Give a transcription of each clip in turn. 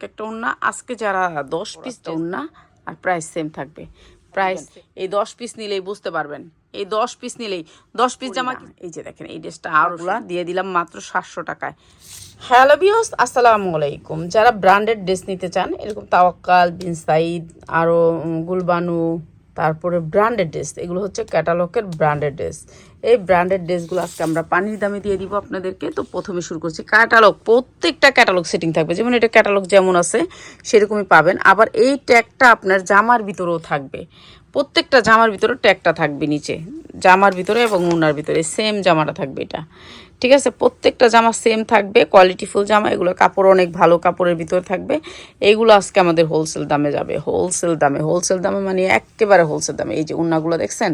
একটা ওড়না, আজকে যারা 10 পিস ওড়না আর প্রাইস সেম থাকবে। প্রাইস এই 10 পিস নিলেই বুঝতে পারবেন, এই 10 পিস নিলেই 10 পিস জামা। এই যে দেখেন এই ড্রেসটা আরোগুলা দিয়ে দিলাম মাত্র 700 টাকায়। হ্যালো ভিউয়ার্স, আসসালামু আলাইকুম। যারা ব্র্যান্ডেড ড্রেস নিতে চান, এরকম তাওয়াক্কাল, বিন সাইদ, আরও গুলবানু, তারপরে ব্র্যান্ডেড ড্রেস, এগুলো হচ্ছে ক্যাটালগের ব্র্যান্ডেড ড্রেস। এই ব্র্যান্ডেড ড্রেসগুলো আজকে আমরা পানির দামে দিয়ে দিব আপনাদেরকে। তো প্রথমে শুরু করছি ক্যাটালগ, প্রত্যেকটা ক্যাটালগ সেটিং থাকবে, যেমন এটা ক্যাটালগ যেমন আছে সেরকমই পাবেন। আবার এই ট্যাগটা আপনার জামার ভিতরেও থাকবে, প্রত্যেকটা জামার ভিতরে ট্যাগটা থাকবে নিচে, জামার ভিতরে এবং ওড়নার ভিতরে সেম জামাটা থাকবে এটা, ঠিক আছে? প্রত্যেকটা জামা সেম থাকবে, কোয়ালিটিফুল জামা, এগুলো কাপড় অনেক ভালো কাপড়ের ভিতরে থাকবে। এইগুলো আজকে আমাদের হোলসেল দামে যাবে, হোলসেল দামে মানে একেবারে হোলসেল দামে। এই যে ওড়নাগুলো দেখছেন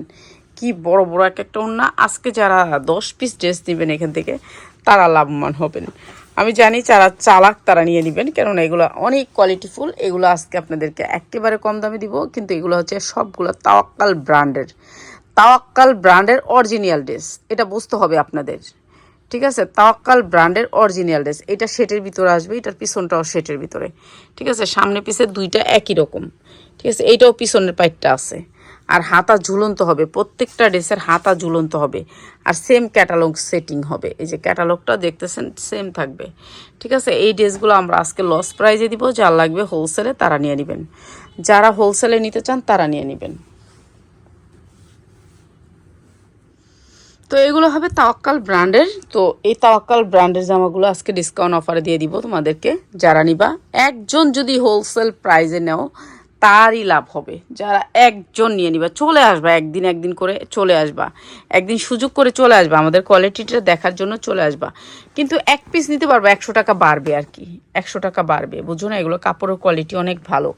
কি বড় বড় এক একটা ওড়না। আজকে যারা 10 পিস ড্রেস নেবেন এখান থেকে তারা লাভবান হবেন। আমি জানি যারা চালাক তারা নিয়ে নেবেন, কেননা এগুলো অনেক কোয়ালিটিফুল। এগুলো আজকে আপনাদেরকে একেবারে কম দামে দিব, কিন্তু এগুলো হচ্ছে সবগুলো তাওয়াক্কাল ব্র্যান্ডের অরিজিনাল ড্রেস, এটা বুঝতে হবে আপনাদের, ঠিক আছে? তাওয়াক্কাল ব্র্যান্ডের অরিজিনাল ড্রেস। এটা সেটের ভিতরে আসবে, এটার পিছনটাও সেটের ভিতরে, ঠিক আছে? সামনে পিছে দুইটা একই রকম, ঠিক আছে? এইটাও পিছনের পাইটটা আছে, আর হাতা ঝুলন্ত হবে, প্রত্যেকটা ড্রেসের হাতা ঝুলন্ত হবে, আর সেম ক্যাটালগ সেটিং হবে। এই যে ক্যাটালগটা দেখতেছেন সেম থাকবে, ঠিক আছে? এই ড্রেসগুলো আমরা আজকে লস প্রাইজে দিব। যার লাগবে হোলসেলে তারা নিয়ে নেবেন, যারা হোলসেলে নিতে চান তারা নিয়ে নেবেন। তো এগুলো হবে তাওয়াক্কাল ব্র্যান্ডের। তো এই তাওয়াক্কাল ব্র্যান্ডের জামাগুলো আজকে ডিসকাউন্ট অফারে দিয়ে দিব তোমাদেরকে। যারা নিবা, একজন যদি হোলসেল প্রাইজে নেও তারই লাভ হবে। যারা একজন নিয়ে নিবা, চলে আসবা একদিন করে চলে আসবা, একদিন সুযোগ করে চলে আসবা, আমাদের কোয়ালিটিটা দেখার জন্য চলে আসবা। কিন্তু এক পিস নিতে পারবা, 100 টাকা বাড়বে আর কি, 100 টাকা বাড়বে, বুঝো না? এগুলো কাপড়ের কোয়ালিটি অনেক ভালো।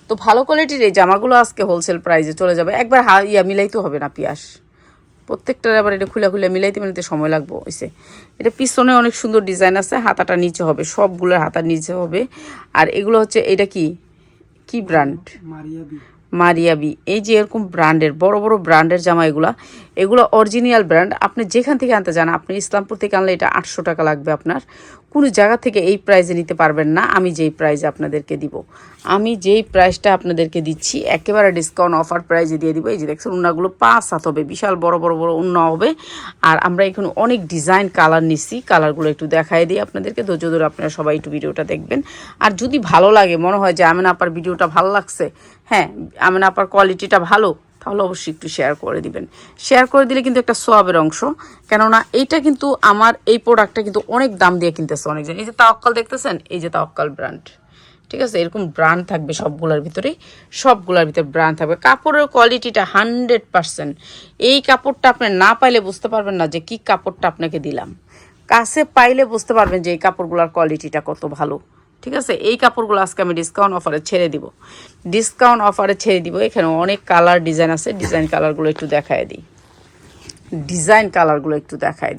তো ভালো কোয়ালিটির এই জামাগুলো আজকে হোলসেল প্রাইজে চলে যাবে। একবার মিলাইতে হবে না পিয়াস, প্রত্যেকটার আবার এটা খুলে মিলাইতে মিলাইতে সময় লাগবে হয়েছে। এটা পিছনে অনেক সুন্দর ডিজাইন আছে, হাতাটা নিচে হবে, সবগুলোর হাতার নিচে হবে। আর এগুলো হচ্ছে, এটা কি ব্র্যান্ড? মারিয়াবি। এই যে এরকম ব্র্যান্ডের বড় বড় ব্র্যান্ডের জামা, এগুলো অরিজিনাল ব্র্যান্ড। আপনি যেখান থেকে আনতে যান, আপনি ইসলামপুর থেকে আনলে এটা 800 টাকা লাগবে আপনার, কোনো জায়গা থেকে এই প্রাইসে নিতে পারবেন না। আমি যেই প্রাইসে আপনাদেরকে দিব, আমি যেই প্রাইসটা আপনাদেরকে দিচ্ছি একেবারে ডিসকাউন্ট অফার প্রাইসে দিয়ে দিব। এই যে দেখছেন ওড়নাগুলো 5 হাত হবে, বিশাল বড় বড় ওড়না হবে। আর আমরা এখানে অনেক ডিজাইন কালার নিচ্ছি, কালারগুলো একটু দেখাই দিই আপনাদেরকে, ধৈর্য ধরে আপনারা সবাই একটু ভিডিওটা দেখবেন। আর যদি ভালো লাগে, মনে হয় যে আমেনা আপার ভিডিওটা ভালো লাগছে, হ্যাঁ আমেনা আপার কোয়ালিটিটা ভালো, তাহলে অবশ্যই একটু শেয়ার করে দিবেন। শেয়ার করে দিলে কিন্তু একটা সোয়াবের অংশ, কেননা এইটা কিন্তু আমার এই প্রোডাক্টটা কিন্তু অনেক দাম দিয়ে কিনতেছে অনেকজন। এই যে তাওয়াক্কাল দেখতেছেন, এই যে তাওয়াক্কাল ব্র্যান্ড, ঠিক আছে? এরকম ব্র্যান্ড থাকবে সবগুলোর ভিতরে ব্র্যান্ড থাকবে। কাপড়ের কোয়ালিটিটা 100%। এই কাপড়টা আপনি না পাইলে বুঝতে পারবেন না যে কি কাপড়টা আপনাকে দিলাম, কাছে পাইলে বুঝতে পারবেন যে এই কাপড়গুলোর কোয়ালিটিটা কত ভালো, ঠিক আছে? এই কাপড়গুলো আজকে আমি ডিসকাউন্ট অফারে ছেড়ে দিব। এখানে অনেক কালার ডিজাইন আছে, ডিজাইন কালারগুলো একটু দেখায়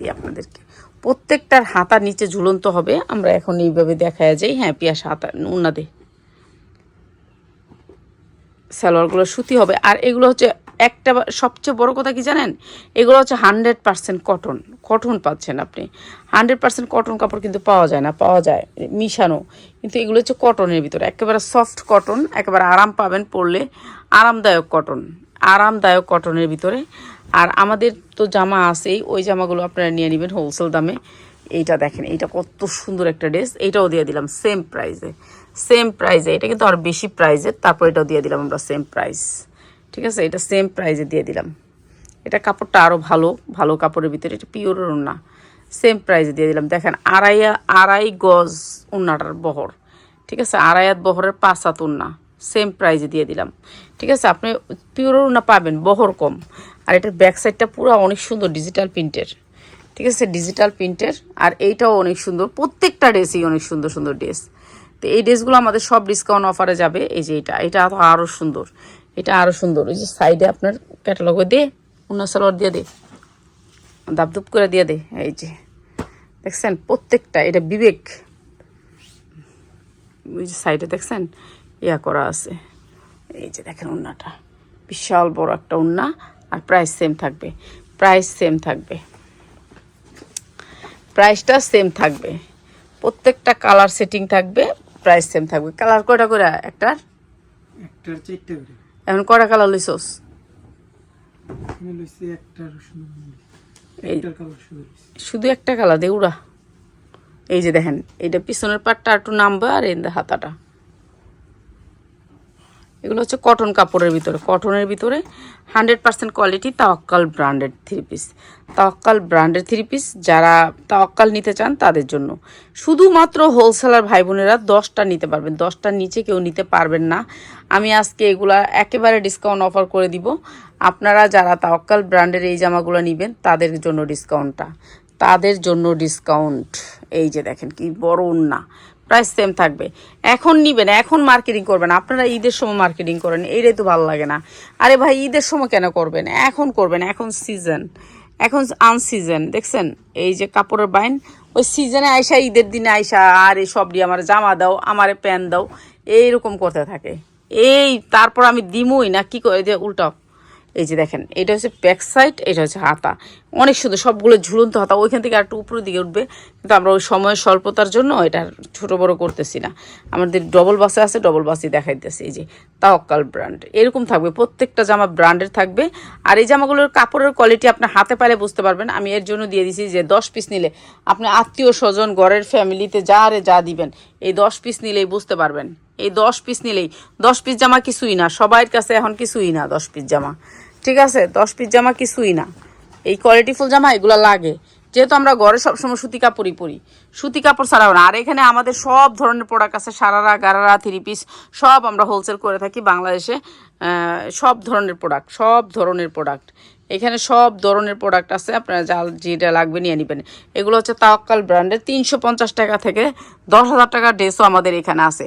দিই আপনাদেরকে। প্রত্যেকটার হাতার নিচে ঝুলন্ত হবে, আমরা এখন এইভাবে দেখায় যাই। হ্যাঁ পিয়াস হাতা উন্না দে, সালোয়ারগুলো সুতি হবে। আর এগুলো হচ্ছে একটা সবচেয়ে বড় কথা কি জানেন, এগুলো হচ্ছে 100% কটন পাচ্ছেন আপনি। 100% কটন কাপড় কিন্তু পাওয়া যায় মিশানো, কিন্তু এগুলো হচ্ছে কটনের ভিতরে, একেবারে সফট কটন, একেবারে আরাম পাবেন পরলে, আরামদায়ক কটনের ভিতরে। আর আমাদের তো জামা আছেই, ওই জামাগুলো আপনারা নিয়ে নেবেন হোলসেল দামে। এইটা দেখেন, এইটা কত সুন্দর একটা ড্রেস, এইটাও দিয়ে দিলাম সেম প্রাইজে। এটা কিন্তু আর বেশি প্রাইজের, তারপর এটাও দিয়ে দিলাম আমরা সেম প্রাইস, ঠিক আছে? এটা সেম প্রাইজে দিয়ে দিলাম। এটা কাপড়টা আরও ভালো কাপড়ের ভিতরে, এটা পিওরের ওড়না, সেম প্রাইজে দিয়ে দিলাম। দেখেন আড়াই গজ ওড়নাটার বহর, ঠিক আছে? আড়াই হাত বহরের 5 হাত ওড়না, সেম প্রাইজে দিয়ে দিলাম, ঠিক আছে? আপনি পিওরের ওড়না পাবেন, বহর কম। আর এটার ব্যাক সাইডটা পুরো অনেক সুন্দর ডিজিটাল প্রিন্টের, ঠিক আছে? আর এইটাও অনেক সুন্দর, প্রত্যেকটা ড্রেসই অনেক সুন্দর ড্রেস। তো এই ড্রেসগুলো আমাদের সব ডিসকাউন্ট অফারে যাবে। এই যে এটা তো আরও সুন্দর, ওই যে সাইডে আপনার ক্যাটালগে দে, অন্য সালোয়ার দিয়ে দে, দাপদুপ করে দিয়ে দে। এই যে দেখছেন প্রত্যেকটা, এটা বিবেক, ওই যে সাইডে দেখছেন করা আছে। এই যে দেখেন ওড়নাটা বিশাল বড় একটা ওড়না, আর প্রাইসটা সেম থাকবে, প্রত্যেকটা কালার সেটিং থাকবে, প্রাইস সেম থাকবে। কালার কয়টা করে একটার? একটার 4টা করে। এখন কয়টা কালার লইছস? আমি লইছি একটার একটার কালার শুধু একটা কালার দে উড়া। এই যে দেখেন এইটা পিছনের পাটটা একটু নামবে আর এই হাতাটা। এগুলো হচ্ছে কটন কাপড়ের ভিতরে, কটনের ভিতরে 100% কোয়ালিটি তাওয়াক্কাল ব্র্যান্ডেড থ্রি পিস। তাওয়াক্কাল ব্র্যান্ডের থ্রি পিস যারা তাওয়াক্কাল নিতে চান তাদের জন্য। শুধুমাত্র হোলসেলার ভাই বোনেরা 10টা নিতে পারবেন, 10টার নিচে কেউ নিতে পারবেন না। আমি আজকে এগুলা একেবারে ডিসকাউন্ট অফার করে দিব। আপনারা যারা তাওয়াক্কাল ব্র্যান্ডের এই জামাগুলো নেবেন তাদের জন্য ডিসকাউন্টটা, তাদের জন্য ডিসকাউন্ট। এই যে দেখেন কি বড় ওন্না, প্রাইস সেম থাকবে। এখন নিবেন, এখন মার্কেটিং করবেন। আপনারা ঈদের সময় মার্কেটিং করেন, এইটাই তো ভালো লাগে না। আরে ভাই ঈদের সময় কেন করবেন, এখন করবেন, এখন সিজন, এখন আনসিজন। দেখছেন এই যে কাপড়ের বাইন, ওই সিজনে আইসা ঈদের দিনে আইসা আর এই সব দিয়ে আমার জামা দাও, আমারে প্যান্ট দাও, এইরকম করতে থাকে। এই তারপর আমি দিমই না কি করে যে উল্টাও। এই যে দেখেন এটা হচ্ছে ব্যাক সাইড, এটা হচ্ছে হাতা, অনেক সুন্দর, সবগুলো ঝুলন্ত হাতা। ওইখান থেকে একটু উপরের দিকে উঠবে, কিন্তু আমরা ওই সময়ের স্বল্পতার জন্য এটা ছোট বড় করতেছি না। আমাদের ডবল বাসে আছে, ডবল বাসই দেখাইতেছি। এই যে তাওয়াক্কাল ব্র্যান্ড এরকম থাকবে, প্রত্যেকটা জামা ব্র্যান্ডের থাকবে। আর এই জামাগুলোর কাপড়ের কোয়ালিটি আপনার হাতে পাইলে বুঝতে পারবেন। আমি এর জন্য দিয়ে দিছি যে 10 পিস নিলে আপনি আত্মীয় স্বজন ঘরের ফ্যামিলিতে যা দিবেন, এই 10 পিস নিলেই বুঝতে পারবেন। এই 10 পিস নিলেই, 10 পিস জামা কিছুই না, সবার কাছে এখন কিছুই না 10 পিস জামা, ঠিক আছে? 10 পিস জামা কিছুই না। এই কোয়ালিটিফুল জামা এগুলো লাগে, যেহেতু আমরা ঘরে সবসময় সুতি কাপড়ই পরি, সুতি কাপড় ছাড়াও না। আর এখানে আমাদের সব ধরনের প্রোডাক্ট আছে, সারারা গারারা থ্রি পিস সব আমরা হোলসেল করে থাকি বাংলাদেশে। সব ধরনের প্রোডাক্ট এখানে সব ধরনের প্রোডাক্ট আছে, আপনারা যেটা লাগবে নিয়ে নেবেন। এগুলো হচ্ছে তাওয়াক্কাল ব্র্যান্ডের 350 টাকা থেকে 10,000 টাকার ড্রেসও আমাদের এখানে আছে।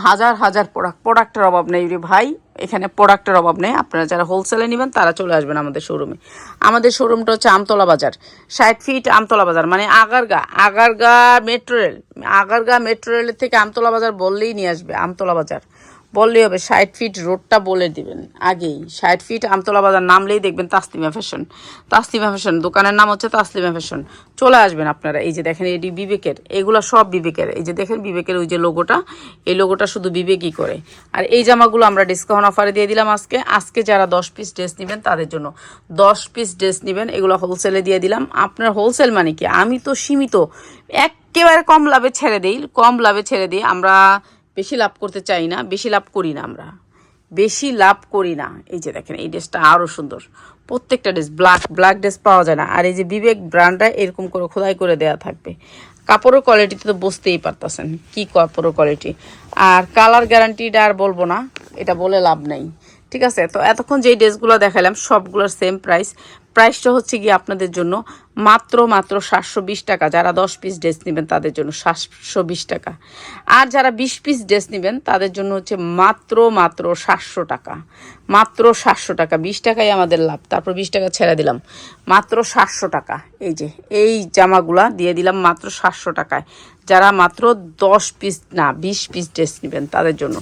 হাজার প্রোডাক্টের অভাব নেই রে ভাই, এখানে প্রোডাক্টের অভাব নেই। আপনারা যারা হোলসেলে নেবেন তারা চলে আসবেন আমাদের শোরুমে। আমাদের শোরুমটা হচ্ছে আমতলা বাজার, 60 ফিট আমতলা বাজার, মানে আগারগা মেট্রো রেলের থেকে আমতলা বাজার বললেই নিয়ে আসবে। আমতলা বাজার বললেই হবে, 60 ফিট রোডটা বলে দিবেন আগেই। 60 ফিট আমতলা বাজার নামলেই দেখবেন তাসলিমা ফ্যাশন, দোকানের নাম হচ্ছে তাসলিমা ফ্যাশন। চলে আসবেন আপনারা। এই যে দেখেন এটি বিবেকের, এগুলো সব বিবেকের। এই যে দেখেন বিবেকের ওই যে লোগোটা, এই লোগোটা শুধু বিবেকই করে। আর এই জামাগুলো আমরা ডিসকাউন্ট অফারে দিয়ে দিলাম আজকে যারা 10 পিস ড্রেস নেবেন তাদের জন্য। 10 পিস ড্রেস নেবেন, এগুলো হোলসেলে দিয়ে দিলাম। আপনার হোলসেল মানে কি, আমি তো সীমিত, একেবারে কম লাভে ছেড়ে দিই। আমরা বেশি লাভ করতে চাই না, বেশি লাভ করি না। এই যে দেখেন এই ড্রেসটা আরও সুন্দর, প্রত্যেকটা ড্রেস ব্ল্যাক ড্রেস পাওয়া যায় না। আর এই যে বিবেক ব্র্যান্ডটা এরকম করে খোদাই করে দেওয়া থাকবে। কাপড়ের কোয়ালিটিতে তো বুঝতেই পারতেছেন কি কাপড়ের কোয়ালিটি। আর কালার গ্যারান্টিটা আর বলবো না, এটা বলে লাভ নাই, ঠিক আছে? তো এতক্ষণ যেই ড্রেসগুলো দেখালাম সবগুলোর সেম প্রাইসটা হচ্ছে গিয়ে আপনাদের জন্য মাত্র 720 টাকা। যারা 10 পিস ড্রেস নেবেন তাদের জন্য 720 টাকা। আর যারা 20 পিস ড্রেস নেবেন তাদের জন্য হচ্ছে মাত্র 700 টাকা। মাত্র 700 টাকা, 20 টাকাই আমাদের লাভ, তারপর 20 টাকা ছেড়ে দিলাম, মাত্র 700 টাকা। এই যে এই জামাগুলা দিয়ে দিলাম মাত্র 700 টাকায়। যারা মাত্র 10 পিস না 20 পিস ড্রেস নেবেন তাদের জন্য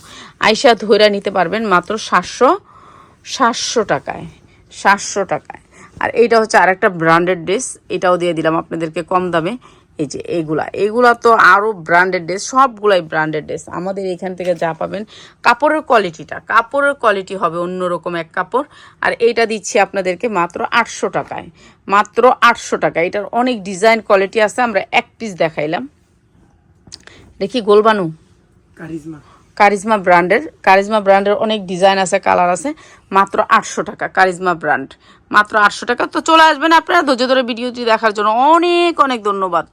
আইসা ধইরা নিতে পারবেন মাত্র 700 টাকায়। আর এইটা হচ্ছে আরেকটা ব্র্যান্ডেড ড্রেস, এটাও দিয়ে দিলাম আপনাদেরকে কম দামে। এই যে এইগুলা তো আরও ব্র্যান্ডেড ড্রেস, সবগুলাই ব্র্যান্ডেড ড্রেস। আমাদের এখান থেকে যা পাবেন, কাপড়ের কোয়ালিটি হবে অন্যরকম এক কাপড়। আর এইটা দিচ্ছি আপনাদেরকে মাত্র 800 টাকায়, মাত্র 800 টাকা। এটার অনেক ডিজাইন কোয়ালিটি আছে, আমরা এক পিস দেখাইলাম। দেখি গোলবানু কারিজমা ব্র্যান্ডের অনেক ডিজাইন আছে, কালার আছে, মাত্র 800 টাকা। কারিজমা ব্র্যান্ড মাত্র 800 টাকা। তো চলে আসবেন আপনারা। ধৈর্য ধরে ভিডিওটি দেখার জন্য অনেক ধন্যবাদ।